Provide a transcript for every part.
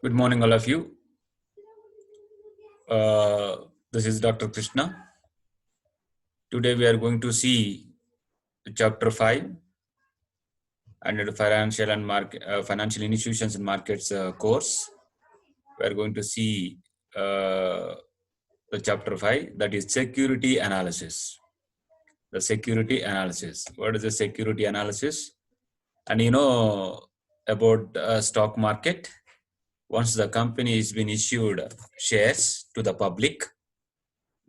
Good morning, all of you. This is Dr. Krishna. Today we are going to see chapter 5 under the financial institutions and markets course. We are going to see the chapter 5, that is security analysis. The security analysis. What is the security analysis? And you know about stock market. Once the company has been issued shares to the public,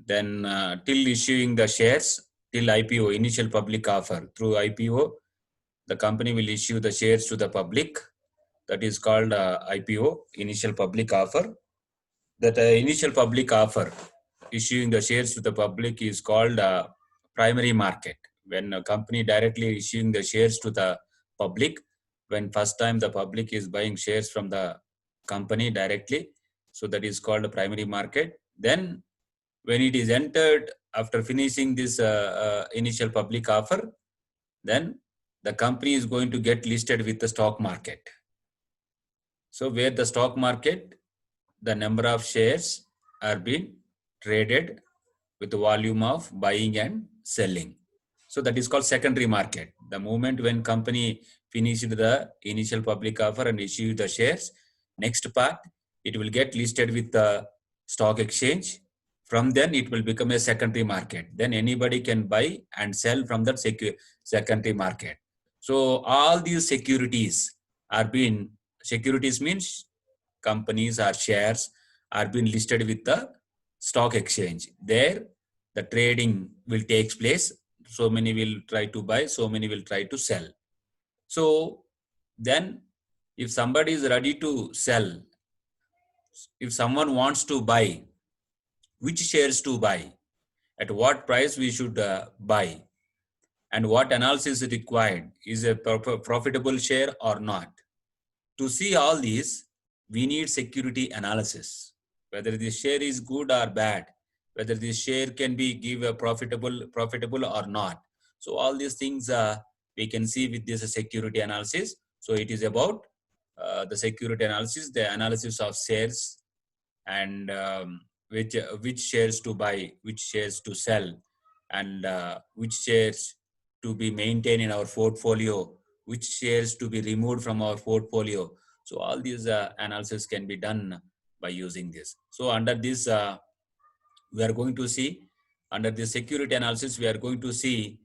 then till issuing the shares, till IPO, initial public offer, through IPO, the company will issue the shares to the public. That is called IPO, initial public offer. That initial public offer, issuing the shares to the public, is called primary market. When a company directly issuing the shares to the public, when first time the public is buying shares from the company directly, so that is called a primary market. Then when it is entered after finishing this initial public offer, then the company is going to get listed with the stock market. So where the stock market, the number of shares are being traded with the volume of buying and selling. So that is called secondary market. The moment when company finished the initial public offer and issued the shares, next part, it will get listed with the stock exchange. From then it will become a secondary market. Then anybody can buy and sell from that secondary market. So all these securities are being, securities means companies or shares are being listed with the stock exchange. There the trading will take place. So many will try to buy, so many will try to sell. So then if somebody is ready to sell, if someone wants to buy, which shares to buy, at what price we should buy, and what analysis is required, is a profitable share or not. To see all these, we need security analysis, whether this share is good or bad, whether this share can be give a profitable or not. So all these things we can see with this security analysis. So it is about the security analysis, the analysis of shares, and which shares to buy, which shares to sell, and which shares to be maintained in our portfolio, which shares to be removed from our portfolio. So all these analysis can be done by using this. So under this, we are going to see, under the security analysis, we are going to see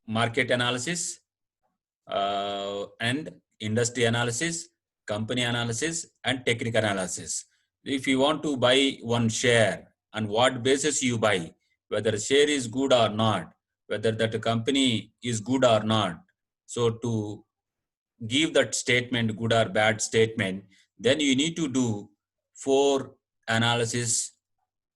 market analysis and industry analysis, company analysis, and technical analysis. If you want to buy one share, on what basis you buy, whether the share is good or not, whether that company is good or not. So to give that statement, good or bad statement, then you need to do 4 analysis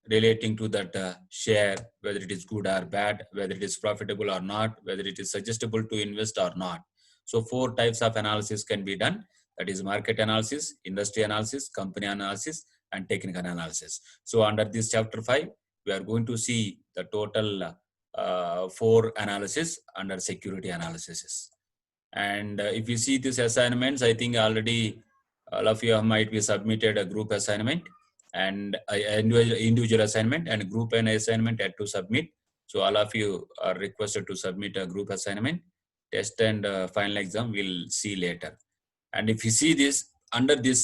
relating to that share, whether it is good or bad, whether it is profitable or not, whether it is suggestible to invest or not. So 4 types of analysis can be done. That is market analysis, industry analysis, company analysis, and technical analysis. So under this chapter 5, we are going to see the total 4 analysis under security analysis. And if you see these assignments, I think already all of you might be submitted a group assignment and individual assignment, and group and assignment had to submit. So all of you are requested to submit a group assignment. Test and final exam we'll see later. And if you see this, under this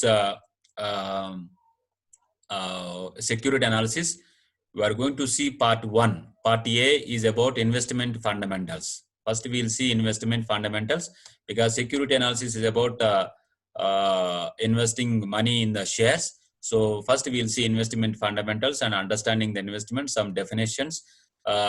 security analysis, we are going to see part 1. Part A is about investment fundamentals. First, we will see investment fundamentals, because security analysis is about investing money in the shares. So first, we will see investment fundamentals and understanding the investment, some definitions,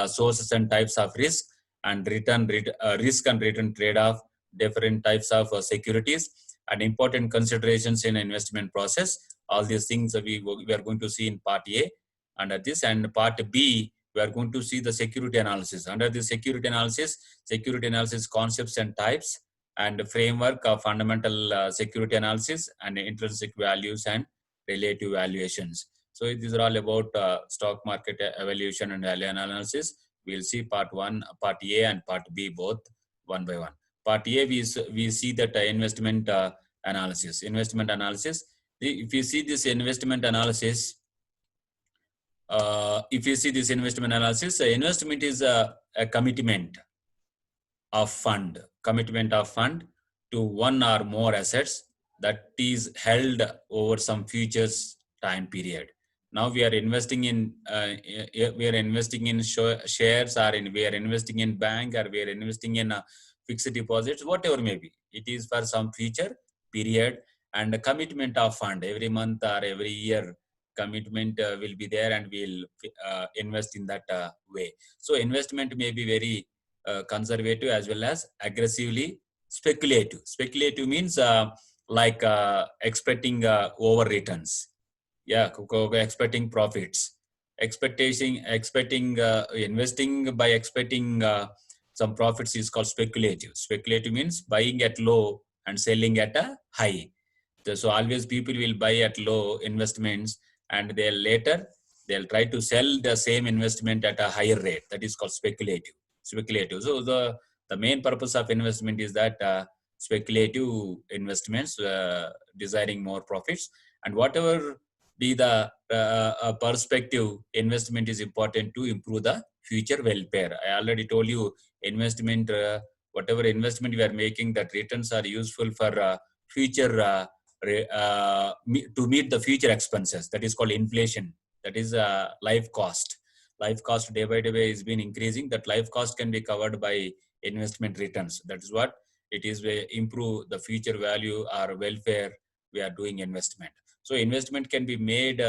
sources and types of risk, and risk and return trade-off, different types of securities, and important considerations in investment process. All these things we are going to see in part A under this. And part B, we are going to see the security analysis. Under the security analysis concepts and types, and framework of fundamental security analysis, and intrinsic values and relative valuations. So these are all about stock market evaluation and value analysis. We'll see part 1, part A, and part B both one by one. Part A, we see that investment analysis. Investment analysis. If you see this investment analysis, investment is a commitment of fund to one or more assets that is held over some futures time period. Now we are investing in shares, or we are investing in bank, or we are investing in fixed deposits, whatever may be. It is for some future period, and the commitment of fund every month or every year commitment will be there, and we'll invest in that way. So investment may be very conservative as well as aggressively speculative. Speculative means expecting over returns. Yeah, expecting profits. Expecting investing by expecting some profits is called speculative. Speculative means buying at low and selling at a high. So always people will buy at low investments, and they'll try to sell the same investment at a higher rate. That is called speculative. So the main purpose of investment is that speculative investments, desiring more profits, and whatever be the perspective, investment is important to improve the future welfare. I already told you, investment, whatever investment we are making, that returns are useful for future to meet the future expenses. That is called inflation. That is life cost. Life cost day by day is been increasing. That life cost can be covered by investment returns. That is what it is. Improve the future value or welfare. We are doing investment. So investment can be made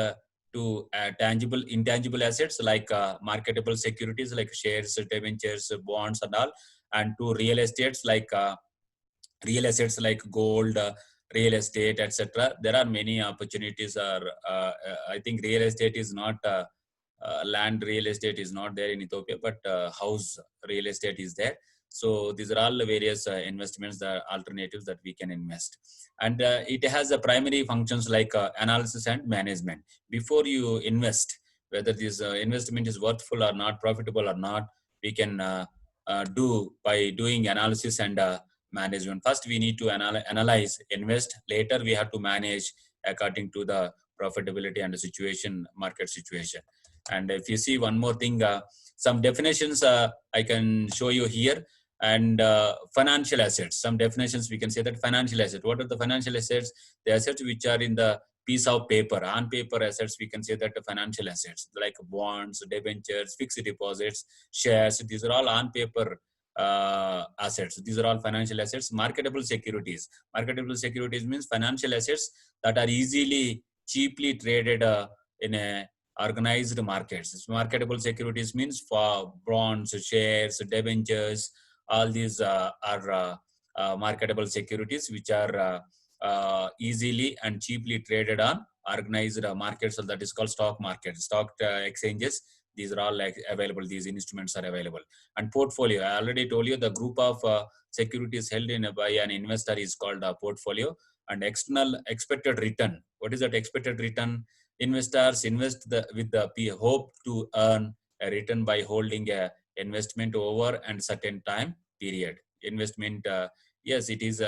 to tangible, intangible assets like marketable securities like shares, debentures, bonds, and all, and to real estates like gold, real estate, etc. There are many opportunities. I think real estate is not land. Real estate is not there in Ethiopia, but house real estate is there. So these are all the various investments, the alternatives that we can invest, and it has a primary functions like analysis and management. Before you invest, whether this investment is worthful or not, profitable or not, we can do by doing analysis and management. First, we need to analyze, invest. Later, we have to manage according to the profitability and the situation, market situation. And if you see one more thing, some definitions I can show you here. And financial assets, some definitions we can say that financial asset. What are the financial assets? The assets which are in the piece of paper, on paper assets, we can say that the financial assets like bonds, debentures, fixed deposits, shares. These are all on paper assets. These are all financial assets. Marketable securities. Marketable securities means financial assets that are easily, cheaply traded in a organized markets. Marketable securities means for bonds, shares, debentures. All these are marketable securities which are easily and cheaply traded on organized markets. So that is called stock market, stock exchanges. These are all like available. These instruments are available. And portfolio, I already told you, the group of securities held in by an investor is called a portfolio. And external expected return. What is that expected return? Investors invest with the hope to earn a return by holding a investment over and certain time period. Investment, yes, it is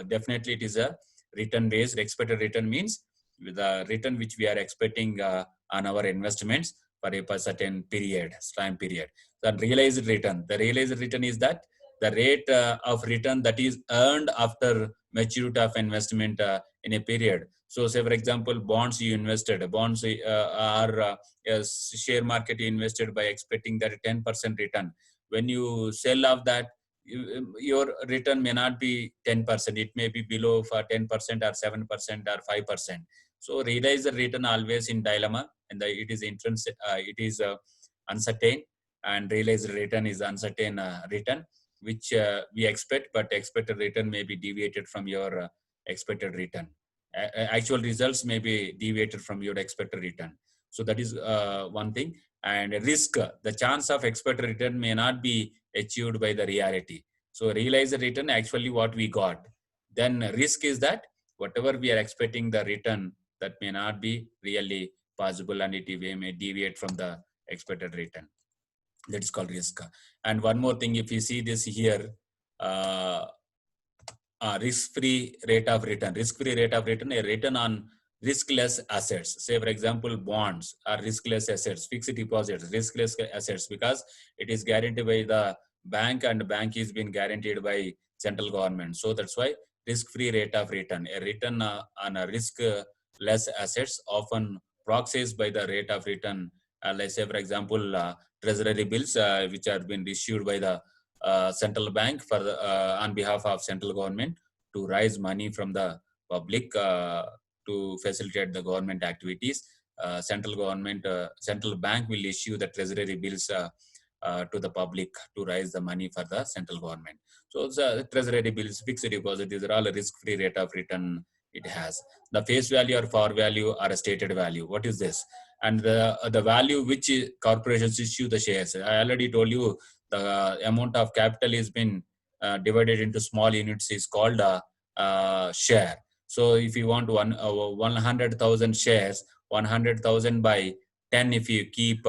definitely it is a return based. Expected return means the return which we are expecting on our investments for a certain period, time period. The realized return. The realized return is that the rate of return that is earned after maturity of investment in a period. So, say for example, bonds you invested. Bonds are share market you invested by expecting that 10% return. When you sell off that, your return may not be 10%. It may be below for 10% or 7% or 5%. So realized return always in dilemma, and it is uncertain, and realized return is uncertain return which we expect, but expected return may be deviated from your expected return. Actual results may be deviated from your expected return. So that is one thing. And risk, the chance of expected return may not be achieved by the reality. So realized return actually what we got. Then risk is that whatever we are expecting the return, that may not be really possible, and it may deviate from the expected return. That is called risk. And one more thing, if you see this here, risk-free rate of return. Risk-free rate of return, a return on riskless assets. Say, for example, bonds are riskless assets, fixed deposits, riskless assets, because it is guaranteed by the bank, and the bank is being guaranteed by central government. So that's why risk-free rate of return, a return on a risk-less assets, often proxies by the rate of return. Let's say, for example, treasury bills, which are being issued by the central bank for the, on behalf of central government to raise money from the public to facilitate the government activities. Central bank will issue the treasury bills to the public to raise the money for the central government. So the treasury bills, fixed deposit, these are all a risk-free rate of return it has. The face value or par value or a stated value. What is this? And the value which corporations issue the shares. I already told you the amount of capital is been divided into small units is called a share. So if you want 100,000 shares, 100,000 by 10, if you keep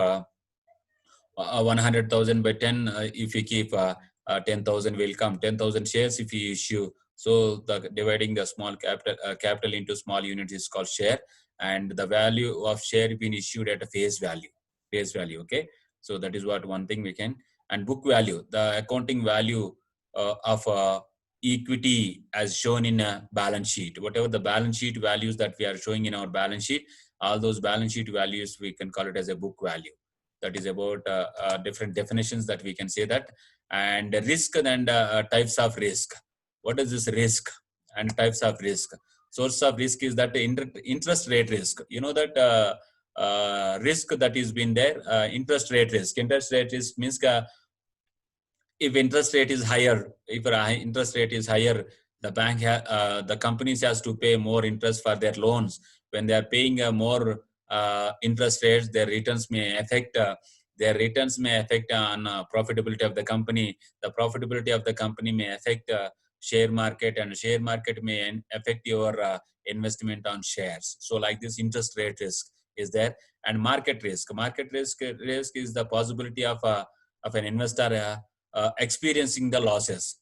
100,000 by 10, if you keep 10,000 will come 10,000 shares if you issue. So the dividing the small capital into small units is called share, and the value of share being issued at a face value. Okay, so that is what one thing we can. And book value, the accounting value of equity as shown in a balance sheet. Whatever the balance sheet values that we are showing in our balance sheet, all those balance sheet values we can call it as a book value. That is about different definitions that we can say that. And risk and types of risk. What is this risk and types of risk? Source of risk is that interest rate risk. You know that risk that is been there, interest rate risk. Interest rate risk means if interest rate is higher, if interest rate is higher, the the companies has to pay more interest for their loans. When they are paying more interest rates, their returns may affect on profitability of the company. The profitability of the company may affect share market, and share market may affect your investment on shares. So like this, interest rate risk is there. And market risk. Market risk is the possibility of an investor experiencing the losses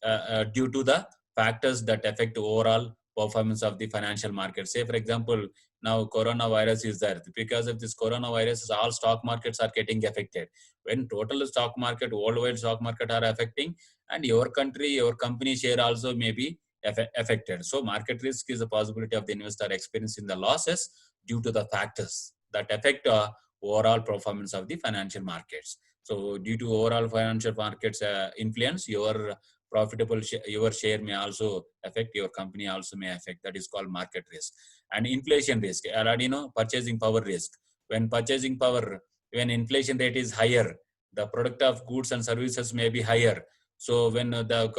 due to the factors that affect overall performance of the financial market. Say, for example, now coronavirus is there. Because of this coronavirus, all stock markets are getting affected. When total stock market, worldwide stock market are affecting, and your country, your company share also may be affected. So market risk is a possibility of the investor experiencing the losses due to the factors that affect overall performance of the financial markets. So due to overall financial markets influence, your your share may also affect, your company also may affect. That is called market risk. And inflation risk, already know, purchasing power risk. When purchasing power, when inflation rate is higher, the product of goods and services may be higher. So when the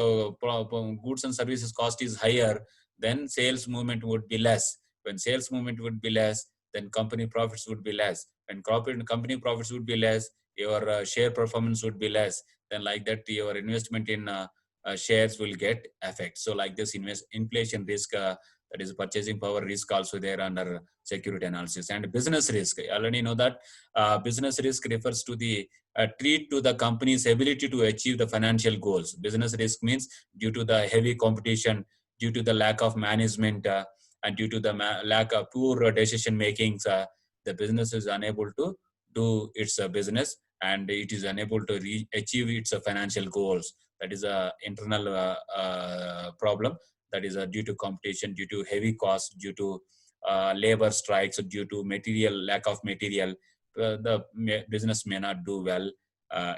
goods and services cost is higher, then sales movement would be less. When sales movement would be less, then company profits would be less. When company profits would be less, your share performance would be less. Then like that, your investment in shares will get affect. So like this, inflation risk, that is purchasing power risk also there under security analysis. And business risk, I already know that business risk refers to the treat to the company's ability to achieve the financial goals. Business risk means due to the heavy competition, due to the lack of management, and due to the lack of poor decision makings, the business is unable to do its business, and it is unable to achieve its financial goals. That is a internal problem. That is due to competition, due to heavy costs, due to labor strikes, due to lack of material. The business may not do well.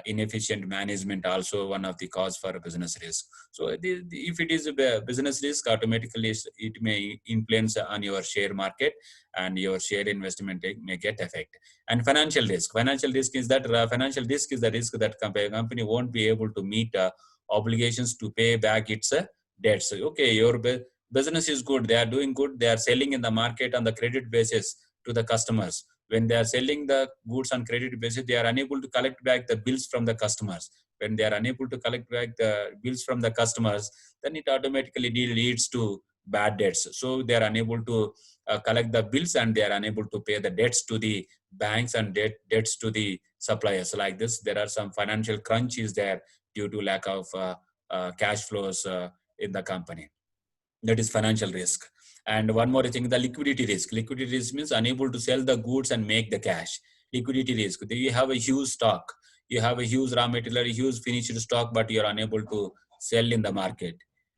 Inefficient management also one of the cause for business risk. So if it is a business risk, automatically it may influence on your share market, and your share investment may get affect. And financial risk is that financial risk is the risk that company won't be able to meet obligations to pay back its debts. Okay, your business is good, they are doing good, they are selling in the market on the credit basis to the customers. When they are selling the goods on credit basis, they are unable to collect back the bills from the customers. When they are unable to collect back the bills from the customers, then it automatically leads to bad debts. So they are unable to collect the bills, and they are unable to pay the debts to the banks and debts to the suppliers. Like this, there are some financial crunch is there due to lack of cash flows in the company. That is financial risk. And one more thing, the liquidity risk. Liquidity risk means unable to sell the goods and make the cash. Liquidity risk, you have a huge stock, you have a huge raw material, a huge finished stock, but you are unable to sell in the market.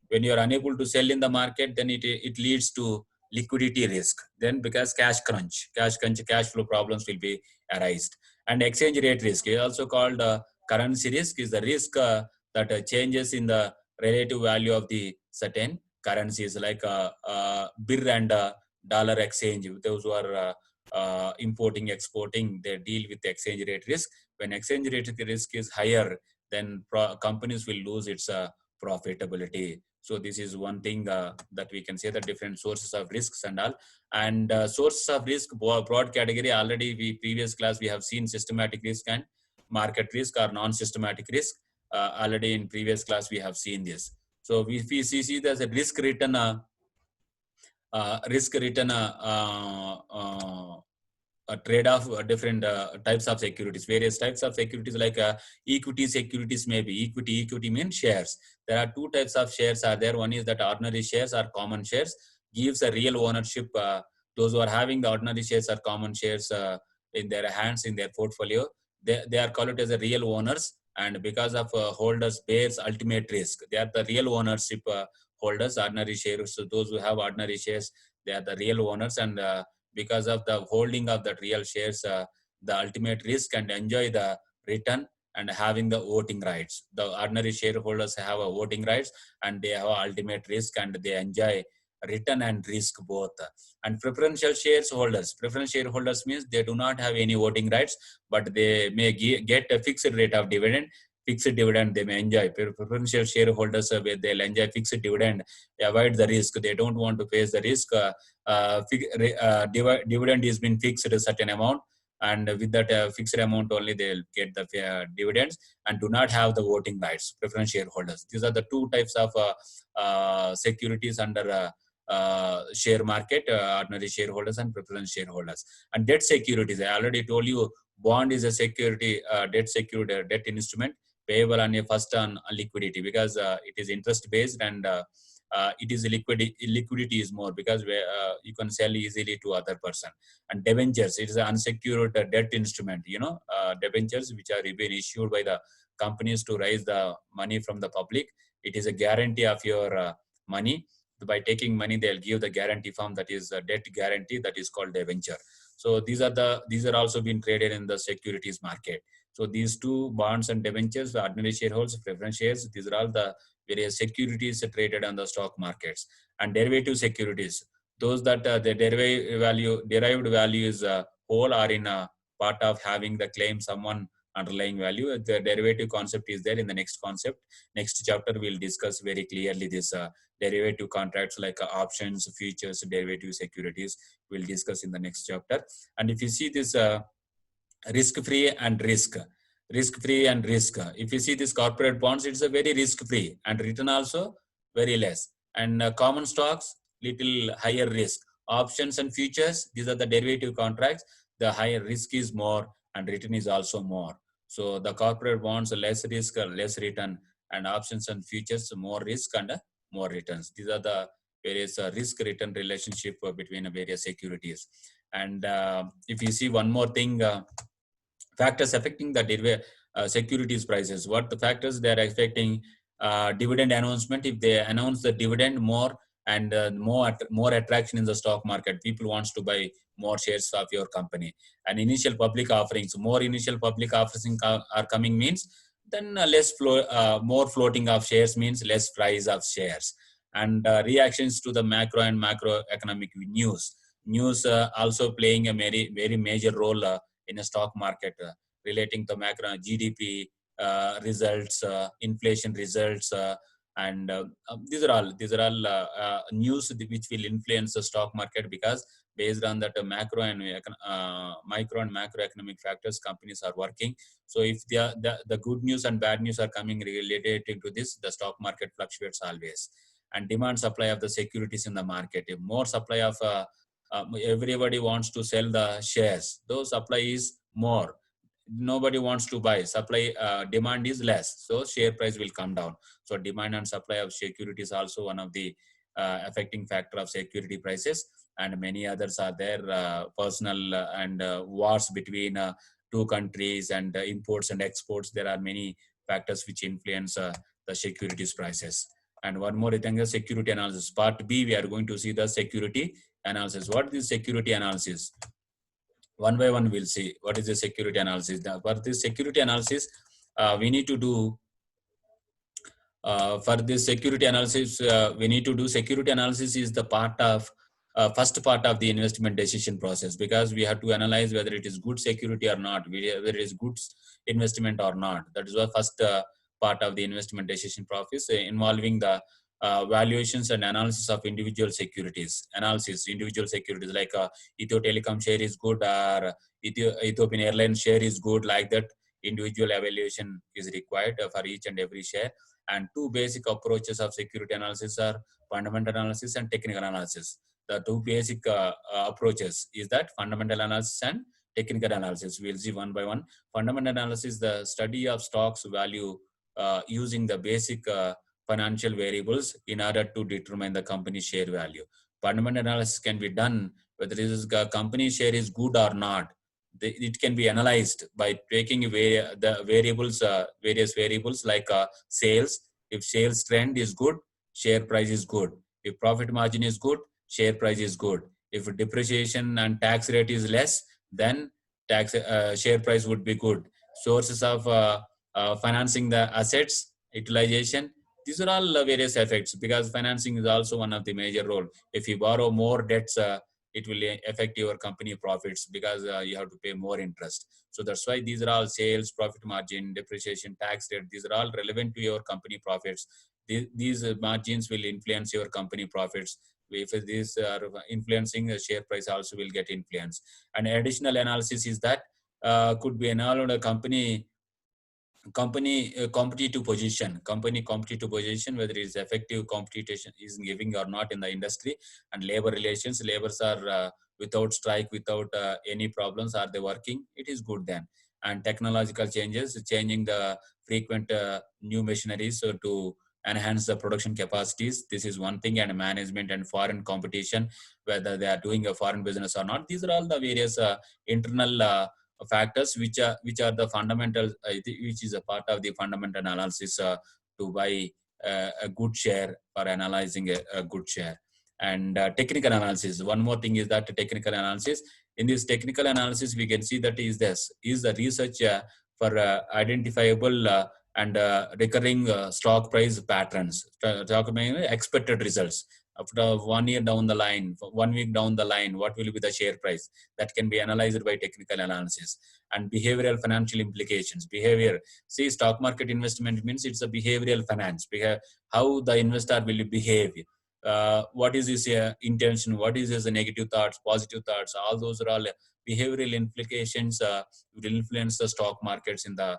When you are unable to sell in the market, then it leads to liquidity risk. Then because cash flow problems will be arised. And exchange rate risk is also called currency risk, is the risk that changes in the relative value of the certain currencies, like birr and dollar exchange. Those who are importing, exporting, they deal with the exchange rate risk. When exchange rate risk is higher, then companies will lose its profitability. So this is one thing that we can say, the different sources of risks and all. And sources of risk, broad category, already we previous class we have seen systematic risk and market risk or non-systematic risk. Already in previous class we have seen this. So we see there's a risk return a trade-off, different types of securities, various types of securities, like equity securities. Maybe equity means shares. There are two types of shares are there. One is that ordinary shares or common shares, gives a real ownership. Those who are having the ordinary shares or common shares in their hands, in their portfolio, they are called as a real owners. And because of holders bears ultimate risk, they are the real ownership holders, ordinary shares. So those who have ordinary shares, they are the real owners. And because of the holding of the real shares, the ultimate risk, and enjoy the return and having the voting rights. The ordinary shareholders have a voting rights, and they have ultimate risk, and they enjoy return and risk both. And preferential shareholders means they do not have any voting rights, but they may get a fixed rate of dividend. Fixed dividend they may enjoy. Preferential shareholders, where they'll enjoy fixed dividend, avoid the risk. They don't want to face the risk. Dividend is been fixed at a certain amount, and with that fixed amount only they'll get the dividends, and do not have the voting rights. Preference shareholders, these are the two types of securities under share market: ordinary shareholders and preference shareholders. And debt securities, I already told you, bond is a security, debt secured debt instrument, payable on a first on liquidity, because it is interest based, and it is liquidity is more, because you can sell easily to other person. And debentures, it is an unsecured debt instrument. Debentures which are being issued by the companies to raise the money from the public. It is a guarantee of your money. By taking money, they'll give the guarantee form, that is a debt guarantee, that is called debenture. So these are also being traded in the securities market. So these two, bonds and debentures, the ordinary shareholders, preference shares, these are all the various securities traded on the stock markets. And derivative securities, those that the derived value is whole, or in a part of having the claim someone underlying value. The derivative concept is there in the next concept. Next chapter we'll discuss very clearly this derivative contracts, like options, futures, derivative securities. We'll discuss in the next chapter. And if you see this risk-free and risk-free and risk. If you see this corporate bonds, it's a very risk-free, and return also very less. And common stocks, little higher risk. Options and futures, these are the derivative contracts. The higher risk is more, and return is also more. So the corporate bonds, less risk, less return, and options and futures, more risk and more returns. These are the various risk-return relationship between various securities. And if you see one more thing, factors affecting the securities prices. What the factors they are affecting? Dividend announcement. If they announce the dividend more, and more attraction in the stock market, people wants to buy more shares of your company. And initial public offerings, more initial public offerings are coming, means then more floating of shares means less price of shares. And reactions to the macro and macroeconomic news also playing a very major role in a stock market, relating to macro GDP results, inflation results, and these are all news which will influence the stock market, because based on that macro and micro and macroeconomic factors, companies are working. So if the good news and bad news are coming related to this, the stock market fluctuates always. And demand supply of the securities in the market. If more supply of everybody wants to sell the shares, though supply is more, nobody wants to buy. Supply demand is less, so share price will come down. So demand and supply of securities also one of the affecting factor of security prices, and many others are there, personal and wars between two countries, and imports and exports. There are many factors which influence the securities prices. And one more thing is security analysis. Part B, we are going to see the security analysis. What is security analysis? One by one, we'll see what is the security analysis. For this security analysis, we need to do for this security analysis, we need to do security analysis is the part of first part of the investment decision process, because we have to analyze whether it is good security or not, whether it is good investment or not. That is the first part of the investment decision process, involving the valuations and analysis of individual securities. Analysis individual securities like Ethio Telecom share is good, or Ethiopian Airlines share is good, like that. Individual evaluation is required for each and every share. And two basic approaches of security analysis are fundamental analysis and technical analysis. The two basic approaches is that fundamental analysis and technical analysis. We'll see one by one. Fundamental analysis, the study of stocks value using the basic financial variables in order to determine the company share value. Fundamental analysis can be done whether this company share is good or not. It can be analyzed by taking the variables, various variables like sales. If sales trend is good, share price is good. If profit margin is good, share price is good. If depreciation and tax rate is less, then share price would be good. Sources of financing the assets, utilization, these are all various effects, because financing is also one of the major role. If you borrow more debts, it will affect your company profits, because you have to pay more interest. So that's why these are all sales, profit margin, depreciation, tax rate. These are all relevant to your company profits. These margins will influence your company profits. If these are influencing the share price, also will get influence. And additional analysis is that could be analyzed a company competitive position, whether it is effective competition is giving or not in the industry. And labor relations, labors are without strike, without any problems, are they working, it is good then. And technological changes, changing the frequent new machineries to enhance the production capacities, this is one thing. And management and foreign competition, whether they are doing a foreign business or not. These are all the various internal factors which are the fundamental, which is a part of the fundamental analysis to buy a good share or analyzing a good share. And technical analysis, one more thing is that technical analysis. In this technical analysis, we can see that is the research for identifiable and recurring stock price patterns, expected results after 1 year down the line, 1 week down the line, what will be the share price, that can be analyzed by technical analysis. And behavioral financial implications. Behavior, see, stock market investment means it's a behavioral finance. How the investor will behave, what is his intention, what is his negative thoughts, positive thoughts, all those are all behavioral implications will influence the stock markets in the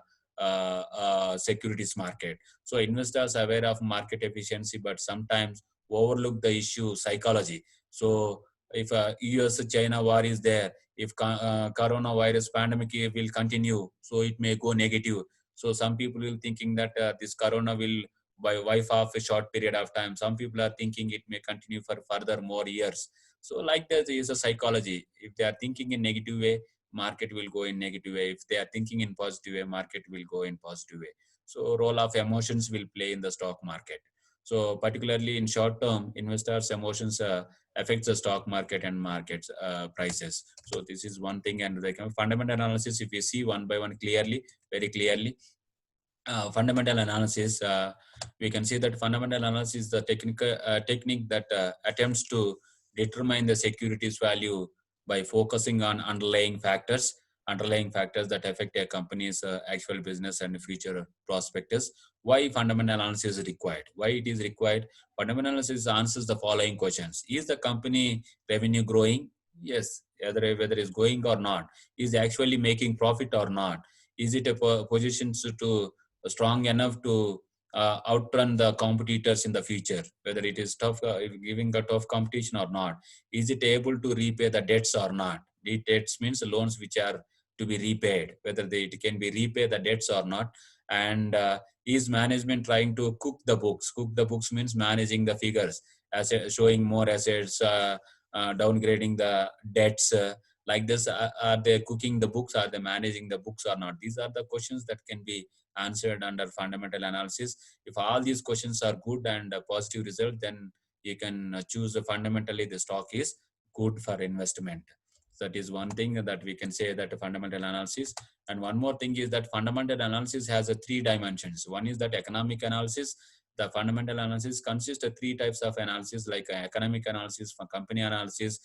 securities market. So investors are aware of market efficiency, but sometimes overlook the issue psychology. So if US-China war is there, if coronavirus pandemic will continue, so it may go negative. So some people will thinking that this corona will wipe off a short period of time. Some people are thinking it may continue for further more years. So like that is a psychology. If they are thinking in negative way, market will go in negative way. If they are thinking in positive way, market will go in positive way. So role of emotions will play in the stock market. So particularly in short term, investors' emotions affects the stock market and markets prices. So this is one thing. And the fundamental analysis, if you see one by one clearly, very clearly, fundamental analysis, we can see that fundamental analysis is the technique that attempts to determine the securities value by focusing on underlying factors that affect a company's actual business and future prospectus. Why fundamental analysis is required? Why it is required? Fundamental analysis answers the following questions. Is the company revenue growing? Yes. Whether it's going or not. Is it actually making profit or not? Is it a position to strong enough to outrun the competitors in the future, whether it is tough, giving a tough competition or not? Is it able to repay the debts or not? The debts means loans which are to be repaid, whether it can be repay the debts or not. And is management trying to cook the books? Cook the books means managing the figures showing more assets, downgrading the debts. Like this, are they cooking the books? Are they managing the books or not? These are the questions that can be answered under fundamental analysis. If all these questions are good and a positive result, then you can choose fundamentally the stock is good for investment. So that is one thing that we can say that fundamental analysis. And one more thing is that fundamental analysis has a 3 dimensions. One is that economic analysis. The fundamental analysis consists of 3 types of analysis, like economic analysis, for company analysis,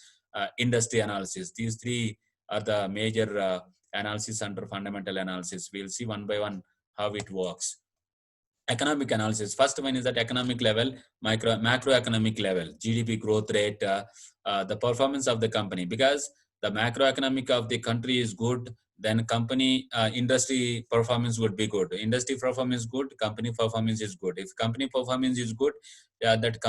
industry analysis. These 3 are the major analysis under fundamental analysis. We'll see one by one how it works. Economic analysis. First one is at economic level, macroeconomic level, GDP growth rate, the performance of the company. Because the macroeconomic of the country is good, then company industry performance would be good. Industry performance good, company performance is good. If company performance is good, that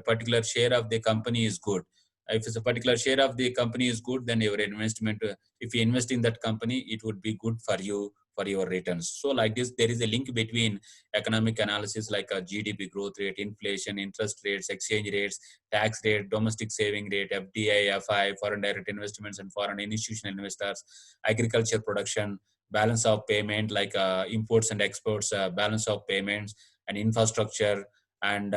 particular share of the company is good. If it's a particular share of the company is good, then your investment, if you invest in that company, it would be good for you for your returns. So like this, there is a link between economic analysis like a GDP growth rate, inflation, interest rates, exchange rates, tax rate, domestic saving rate, FDI, FI, foreign direct investments and foreign institutional investors, agriculture production, balance of payment like imports and exports, balance of payments, and infrastructure, and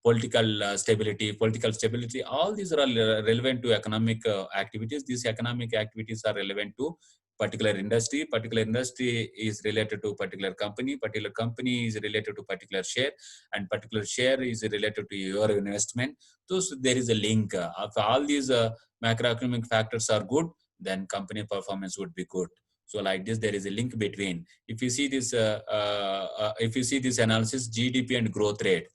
political stability. All these are relevant to economic activities. These economic activities are relevant to particular industry. Particular industry is related to particular company. Particular company is related to particular share, and particular share is related to your investment. So there is a link. If all these macroeconomic factors are good, then company performance would be good. So like this, there is a link between. If you see this analysis, GDP and growth rate,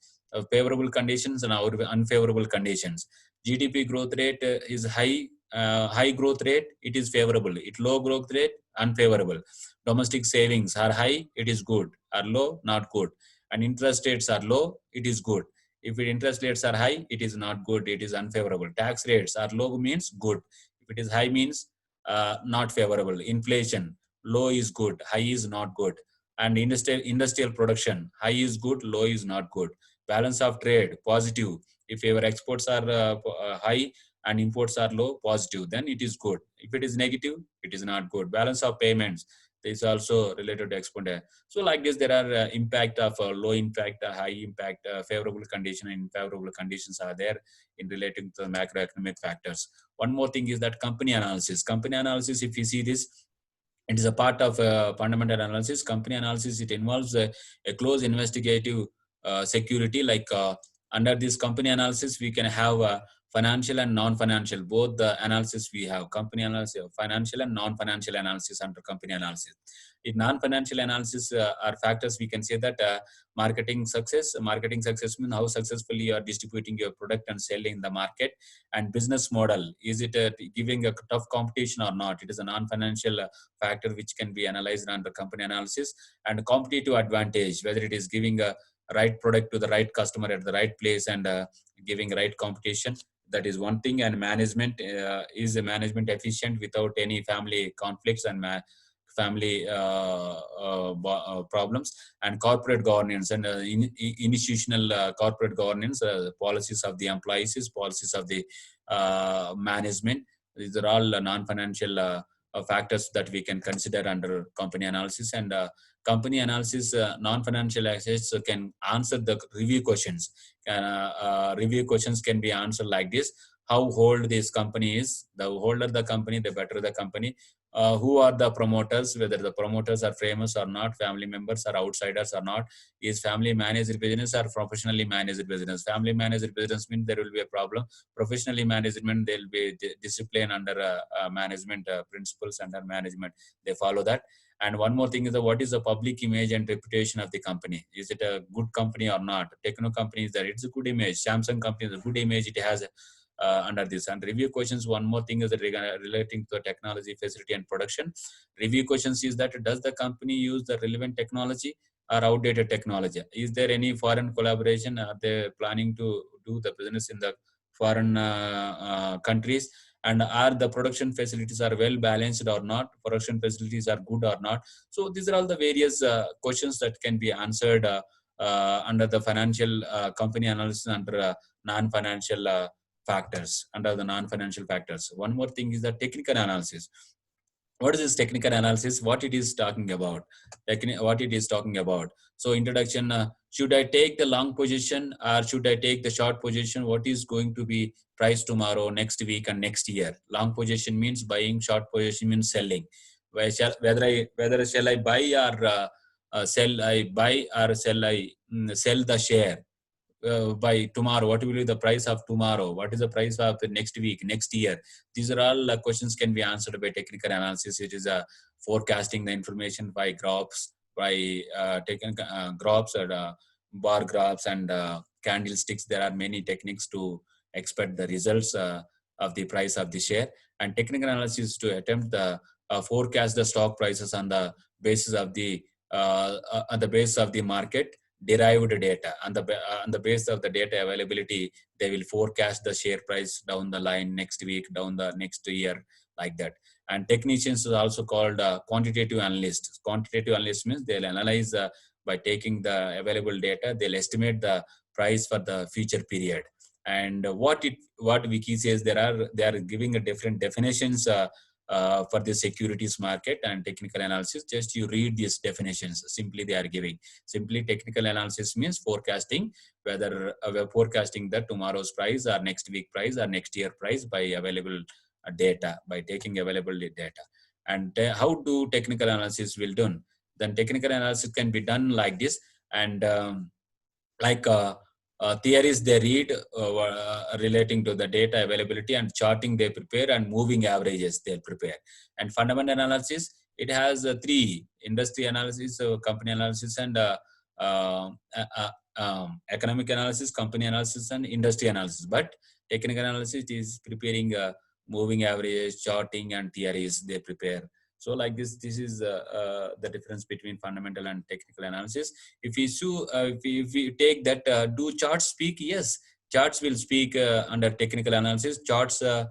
favorable conditions and unfavorable conditions. GDP growth rate is high growth rate, it is favorable. It low growth rate, unfavorable. Domestic savings are high, it is good. Are low, not good. And interest rates are low, it is good. If interest rates are high, it is not good, it is unfavorable. Tax rates are low means good. If it is high means not favorable. Inflation, low is good, high is not good. And industrial production, high is good, low is not good. Balance of trade, positive. If your exports are high and imports are low, positive, then it is good. If it is negative, it is not good. Balance of payments, this is also related to export. So like this, there are impact of low impact, high impact, favorable condition and unfavorable conditions are there in relating to the macroeconomic factors. One more thing is that company analysis. Company analysis, if you see this, it is a part of fundamental analysis. Company analysis, it involves a close investigative security. Like under this company analysis, we can have financial and non-financial, both the analysis we have. Company analysis, financial and non-financial analysis under company analysis. In non-financial analysis are factors, we can say that marketing success. Marketing success means how successfully you are distributing your product and selling in the market. And business model, is it giving a tough competition or not? It is a non-financial factor which can be analyzed under company analysis. And competitive advantage, whether it is giving a right product to the right customer at the right place and giving right competition. That is one thing. And management, is the management efficient without any family conflicts and family problems. And corporate governance and institutional corporate governance, policies of the employees, policies of the management. These are all non-financial factors that we can consider under company analysis. And company analysis, non-financial assets can answer the review questions. Review questions can be answered like this: how old this company is. The older the company, the better the company. Who are the promoters, whether the promoters are famous or not, family members or outsiders or not. Is family managed business or professionally managed business? Family managed business means there will be a problem. Professionally management, there will be discipline under management principles under management. They follow that. And one more thing is what is the public image and reputation of the company? Is it a good company or not? Techno company is there, it's a good image. Samsung company is a good image it has under this. And review questions, one more thing is relating to technology, facility and production. Review questions is that, does the company use the relevant technology or outdated technology? Is there any foreign collaboration? Are they planning to do the business in the foreign countries? And are the production facilities are well balanced or not? Production facilities are good or not? So these are all the various questions that can be answered under the financial company analysis under non-financial factors. Under the non-financial factors, one more thing is the technical analysis. What is this technical analysis? What it is talking about? What it is talking about? So introduction, should I take the long position or should I take the short position? What is going to be price tomorrow, next week and next year? Long position means buying, short position means selling. Whether shall I buy or sell? I buy or sell? I sell the share by tomorrow. What will be the price of tomorrow? What is the price of the next week, next year? These are all questions can be answered by technical analysis. It is forecasting the information by graphs, by taking graphs or bar graphs and candlesticks. There are many techniques to expect the results of the price of the share. And technical analysis to attempt the forecast the stock prices on the basis of the market derived data. On the basis of the data availability, they will forecast the share price down the line, next week, down the next year, like that. And technicians are also called quantitative analysts. Quantitative analysts means they'll analyze by taking the available data, they'll estimate the price for the future period. And what wiki says, they are giving a different definitions for the securities market and technical analysis. Just you read these definitions. Simply they are giving. Simply technical analysis means forecasting, whether we're forecasting the tomorrow's price or next week price or next year price by available data, by taking available data. And how do technical analysis will done? Then technical analysis can be done like this. And like theories they read relating to the data availability, and charting they prepare, and moving averages they prepare. And fundamental analysis, it has three: industry analysis, company analysis, and economic analysis, company analysis, and industry analysis. But technical analysis is preparing moving averages, charting, and theories they prepare. So like this is the difference between fundamental and technical analysis. If we take that, do charts speak? Yes, charts will speak under technical analysis. Charts are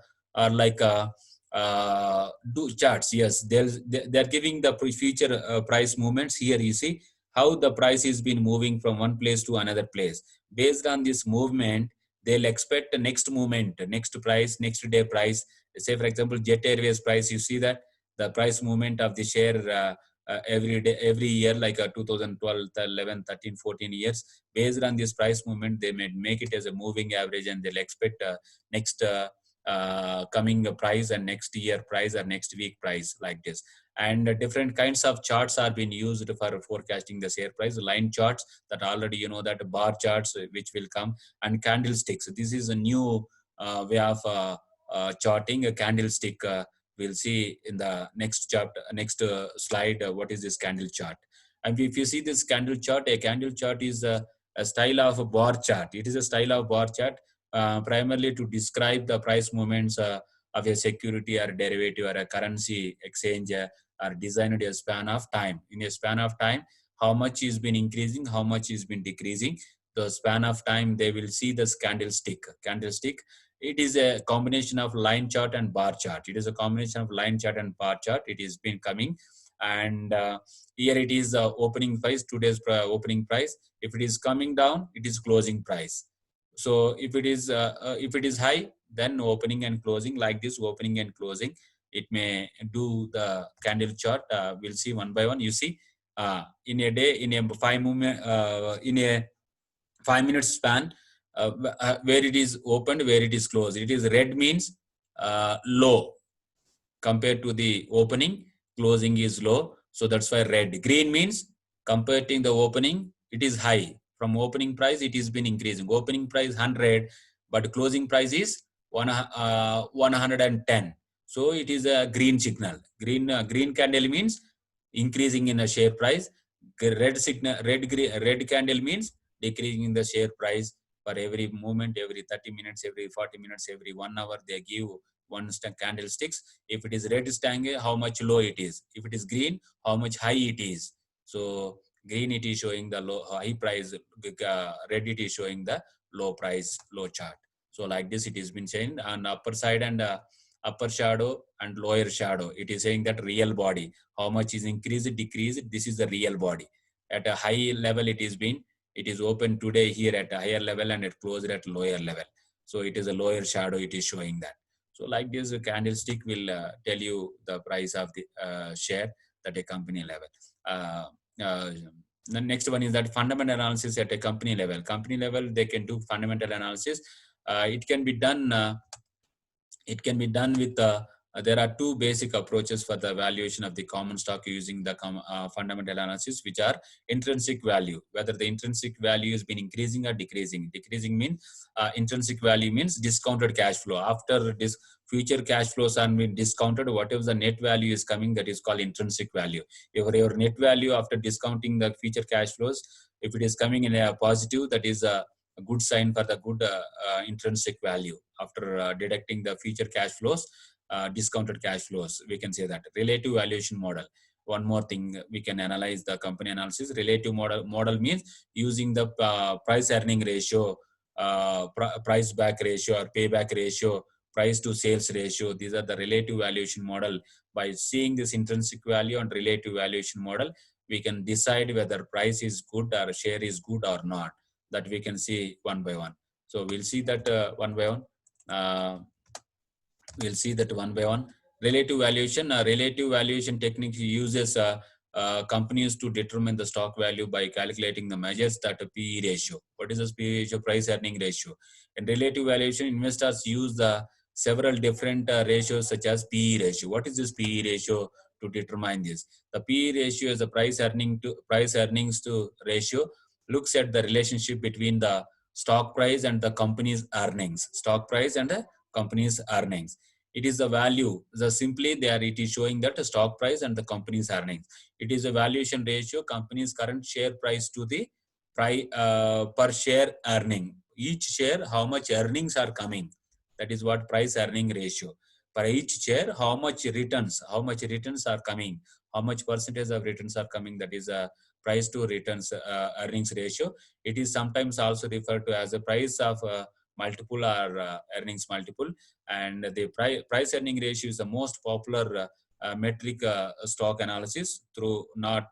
like do charts. Yes, they're giving the future price movements. Here you see how the price is been moving from one place to another place. Based on this movement, they'll expect the next movement, next price, next day price. Say for example, Jet Airways price. You see that the price movement of the share every day, every year, like 2012, 11, 13, 14 years. Based on this price movement, they may make it as a moving average, and they'll expect next coming price and next year price or next week price, like this. And different kinds of charts are being used for forecasting the share price. Line charts, that already you know, that bar charts which will come, and candlesticks. This is a new way of charting. A candlestick, we'll see in the next chapter, next slide, what is this candle chart. And if you see this candle chart, a candle chart is a style of a bar chart. It is a style of bar chart primarily to describe the price movements of a security or a derivative or a currency exchange, are designed a span of time. In a span of time, how much is been increasing, how much is been decreasing. The span of time, they will see this candlestick. It is a combination of line chart and bar chart. It is a combination of line chart and bar chart. It is been coming. And here it is opening price, today's opening price. If it is coming down, it is closing price. So if it is high, then opening and closing, like this, opening and closing. It may do the candle chart. We'll see one by one. You see, in a day, in a 5 minute span, where it is opened, where it is closed. It is red means low compared to the opening. Closing is low, so that's why red. Green means compared to the opening, it is high. From opening price, it has been increasing. Opening price 100, but closing price is 110. So it is a green signal. Green candle means increasing in the share price. Red candle means decreasing in the share price. For every moment, every 30 minutes, every 40 minutes, every 1 hour, they give one candlesticks. If it is red stange, how much low it is. If it is green, how much high it is. So green, it is showing the low, high price. Red, it is showing the low price, low chart. So like this, it has been saying on upper side and upper shadow and lower shadow. It is saying that real body, how much is increased, decreased. This is the real body. At a high level, it is been It is open today here at a higher level and it closed at lower level. So it is a lower shadow, it is showing that. So like this, a candlestick will tell you the price of the share at a company level. Uh, uh, the next one is that fundamental analysis at a company level. Company level, they can do fundamental analysis. It can be done. With there are two basic approaches for the valuation of the common stock using the fundamental analysis, which are intrinsic value, whether the intrinsic value has been increasing or decreasing. Decreasing means intrinsic value means discounted cash flow. After this future cash flows are being discounted, whatever the net value is coming, that is called intrinsic value. If your net value after discounting the future cash flows, if it is coming in a positive, that is a good sign for the good intrinsic value. After deducting the future cash flows, discounted cash flows, we can say that. Relative valuation model. One more thing, we can analyze the company analysis. Relative model means using the price earning ratio, price back ratio or payback ratio, price to sales ratio. These are the relative valuation model. By seeing this intrinsic value and relative valuation model, we can decide whether price is good or share is good or not. That we can see one by one. So we'll see that one by one. We'll see that one by one. Relative valuation technique uses companies to determine the stock value by calculating the measures that a PE ratio. What is this PE ratio? Price earning ratio. In relative valuation, investors use the several different ratios such as PE ratio. What is this PE ratio to determine this? The PE ratio is the price earnings to ratio, looks at the relationship between the stock price and the company's earnings. Stock price and the company's earnings. It is the value. It is showing that the stock price and the company's earnings. It is a valuation ratio, company's current share price to the price per share earning. Each share, how much earnings are coming. That is what price earning ratio. For each share, how much returns are coming, how much percentage of returns are coming. That is a price to returns earnings ratio. It is sometimes also referred to as a price of multiple or earnings multiple. And the price earning ratio is the most popular metric stock analysis through not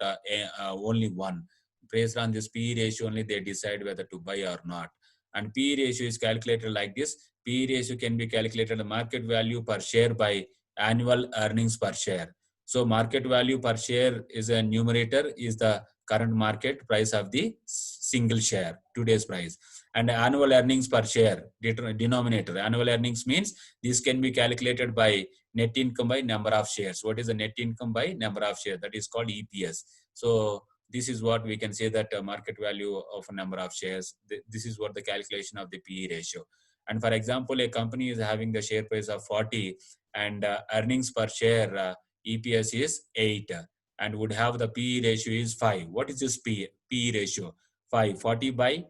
only one. Based on this PE ratio only, they decide whether to buy or not. And PE ratio is calculated like this. PE ratio can be calculated the market value per share by annual earnings per share. So market value per share is a numerator, is the current market price of the single share, today's price. And annual earnings per share, denominator. Annual earnings means this can be calculated by net income by number of shares. What is the net income by number of shares? That is called EPS. So this is what we can say that market value of a number of shares. This is what the calculation of the PE ratio. And for example, a company is having the share price of 40 and earnings per share EPS is 8 and would have the PE ratio is 5. What is this PE ratio? 5. 40 by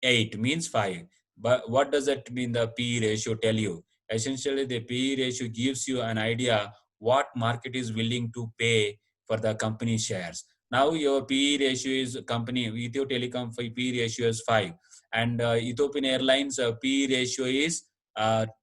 8 means 5. But what does that mean, the PE ratio tell you? Essentially, the PE ratio gives you an idea what market is willing to pay for the company shares. Now your PE ratio is company, Ethio Telecom PE ratio is 5 and Ethiopian Airlines PE ratio is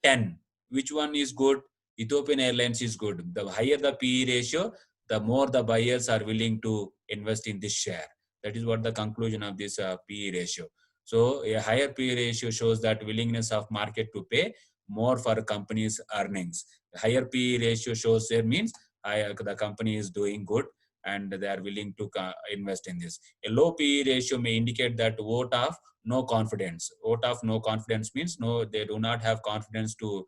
10. Which one is good? Ethiopian Airlines is good. The higher the PE ratio, the more the buyers are willing to invest in this share. That is what the conclusion of this PE ratio. So a higher PE ratio shows that willingness of market to pay more for a company's earnings. Higher PE ratio shows there means the company is doing good and they are willing to invest in this. A low PE ratio may indicate that vote of no confidence. Vote of no confidence means no, they do not have confidence to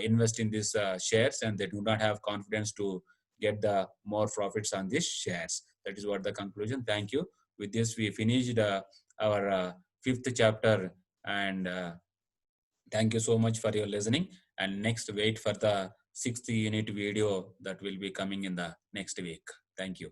invest in these shares and they do not have confidence to get the more profits on these shares. That is what the conclusion. Thank you. With this, we finished our fifth chapter and thank you so much for your listening. And next, wait for the sixth unit video that will be coming in the next week. Thank you.